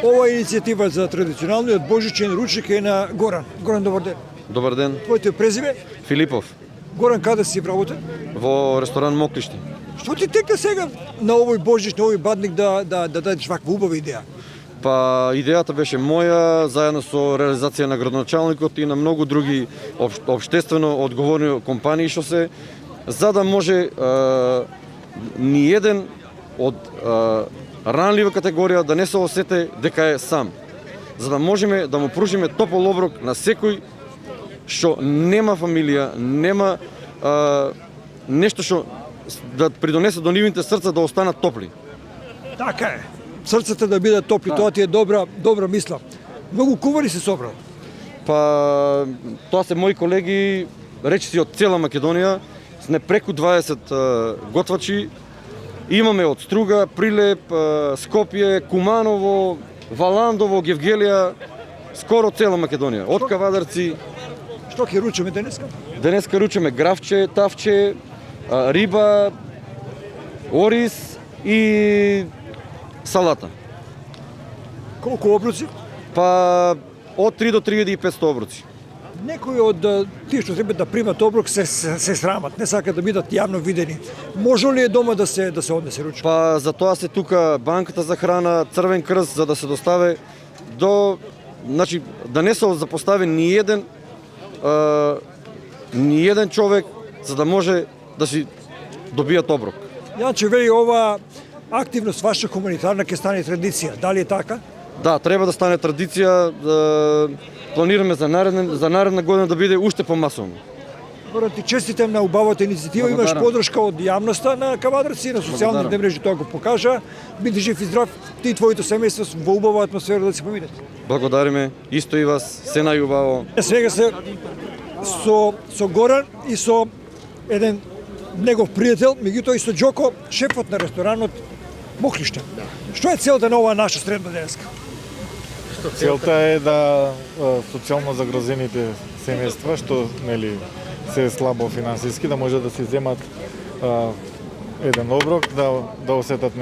Ова иницијатива за традиционалниот божичен ручник е на Горан. Горан, добар ден. Добар ден. Твоето презиме? Филипов. Горан, каде си работен? Во ресторан Моклишти. Што ти текна сега на овој божич, на овој бадник да дадеш ваква убава идеја? Па идејата беше моја, заедно со реализација на градоначалникот и на многу други општествено одговорни компании што се, за да може ни еден од ранлива категорија да не се осете дека е сам. За да можеме да му пружиме топол оброк на секој што нема фамилија, нема нешто што да придонесе до нивните срца да останат топли. Така е. Срцата да бидат топли, тоа ти е добра мисла. Многу кувари се собрал. Па тоа се мои колеги, речиси од цела Македонија, сме преку 20 готвачи. Имаме од Струга, Прилеп, Скопје, Куманово, Валандово, Гевгелија, скоро цела Македонија. Од Кавадарци. Што ќе ручаме денеска? Денеска ручаме гравче, тавче, риба, ориз и салата. Колку обруци? Па од 3 до 3500 обруци. Некои од тие што треба да примат оброк се срамат, не сакаат да бидат јавно видени. Може ли е дома да се однесе ручка? Па за тоа се тука банката за храна, Црвен крст, за да се достави до, значи да не се запостави ни еден човек за да може да си добијат оброк. Јанче вели ова активност ваша хуманитарна ќе стане традиција. Дали е така? Да, треба да стане традиција. Планираме за наредна година да биде уште помасовно. Морам ти честитам на убавата иницијатива. Имаш подршка од јавноста на Кавадарци, на социјалните мрежи тоа го покажа. Биди жив и здрав, ти и твоето семејство во убава атмосфера да се поминете. Благодариме, исто и вас, се најубаво. Сега се со Горан и со еден негов пријател, меѓутоа и со Џоко, шефот на ресторанот Моклиште. Што е целта на оваа наша средба денеска? Целта е да социјално загрозените семејства што се слабо финансиски да може да се земат еден оброк, да осетат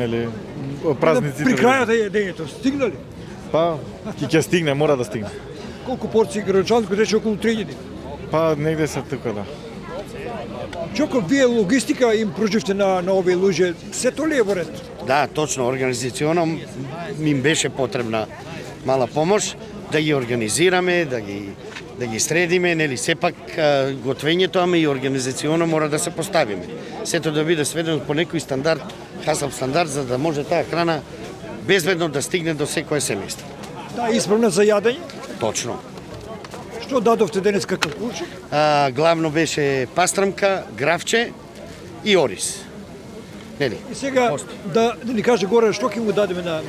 празниците. При крајот е дењето стигнали? Па ќе стигне, мора да стигне. Колку порции градоначалникот рече околу 3000? Па негде се тука, да. Џоко, вие логистика им пруживте на овие луѓе, се тоа ли е во ред? Да, точно, организационно им беше потребна мала помош да ги организираме, да ги средиме, нели сепак готвењето, ама и организационно мора да се поставиме. Сето да биде сведено по некој стандард, хасап стандард, за да може таа храна безбедно да стигне до секое семејство. Да, исправна за јадење? Точно. Што дадовте денеска како ручек? Главно беше пастрамка, гравче и ориз. Нели? И сега да ни каже горе што ќе му дадеме на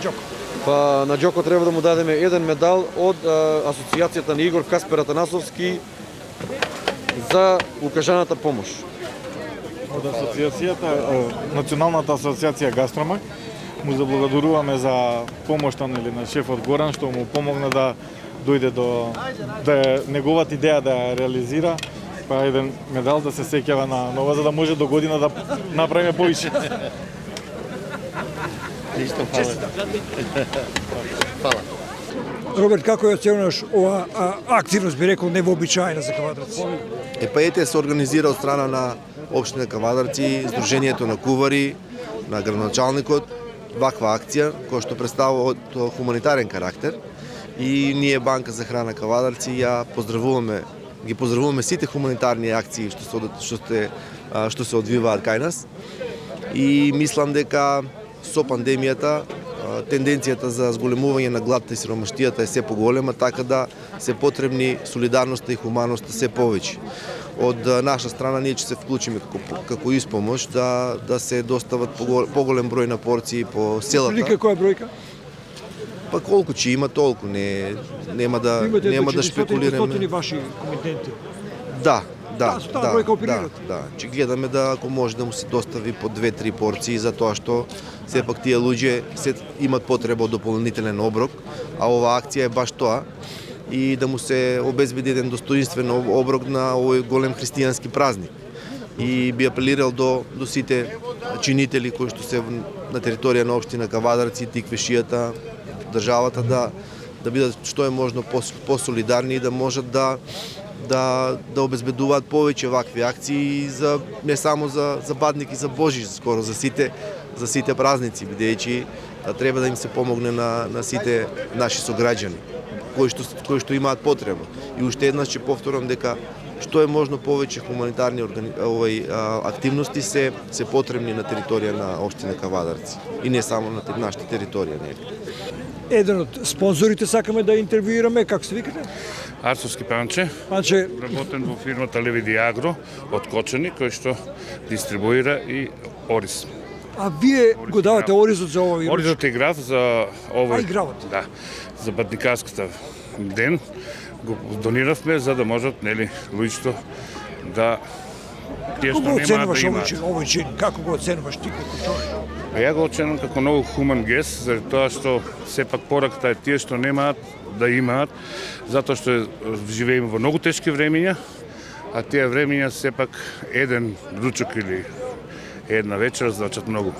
Џоко. Па на Џоко треба да му дадеме еден медал од асоциацијата на Игор Каспер Атанасовски за укажаната помош. Од асоциацијата, Националната асоциација Гастромак, му заблагодаруваме за помошта на шефот Горан што му помогна да дојде да неговата идеја да ја реализира, па еден медал да се сеќава на нова за да може до година да направиме повише. Исто, фала. Роберт, како ја оценуваш ова активност, би рекол, невообичаена за Кавадарци? Епаете се организира од страна на општина Кавадарци, Сдруженијето на кувари, на градоначалникот, ваква акција која што представува од хуманитарен карактер и ние Банка за храна Кавадарци ги поздравуваме сите хуманитарни акции што се одвиваат кај нас и мислам дека со пандемијата тенденцијата за зголемување на гладта и сиромаштијата е се поголема, така да се потребни солидарноста и хуманоста се повеќе. Од наша страна ние ќе се вклучиме како испомош да се достават поголем број на порции по селата. Прилика која бројка? Па колку ќе има толку, нема да шпекулираме. Имате ваши комитенти? Да. со таа бројка оперирате? Да. Ќе гледаме да ако може да му се достави по 2-3 порции за тоа што сепак тие луѓе имат потреба од дополнителен оброк, а оваа акција е баш тоа и да му се обезбеди еден достоинствен оброк на овој голем христијански празник. И би апелирал до сите чинители кои што се на територија на општина Кавадарци, Тиквешијата, државата да бидат што е можно посолидарни и да можат да обезбедуваат повеќе вакви акции за не само за Бадник и за Божиш, скоро за сите празници, бидејќи треба да им се помогне на сите наши сограѓани кои што имаат потреба. И уште еднаш ќе повторам дека што е можно повеќе хуманитарни активности се потребни на територија на општина Кавадарци и не само на нашата територија. Еден од спонзорите сакаме да интервјуираме, како се викате? Арсовски Панче, Панче, работен во фирмата Левиди Агро од Кочани, кој што дистрибуира и ориз. а вие го давате оризот за овој руч? Оризот е грав за овој... А, и гравот? Да, за Бадникарската ден го дониравме за да можат, нели, луѓето да тие Како што го немаат оценуваш да имаат. овој чин? Како го оценуваш ти како човек? А ја го оценувам како многу хуман гест, заради тоа што сепак пораката е тие што немаат да имаат, затоа што живееме во многу тешки времиња, а тие времиња сепак еден ручок или една вечер значат многу.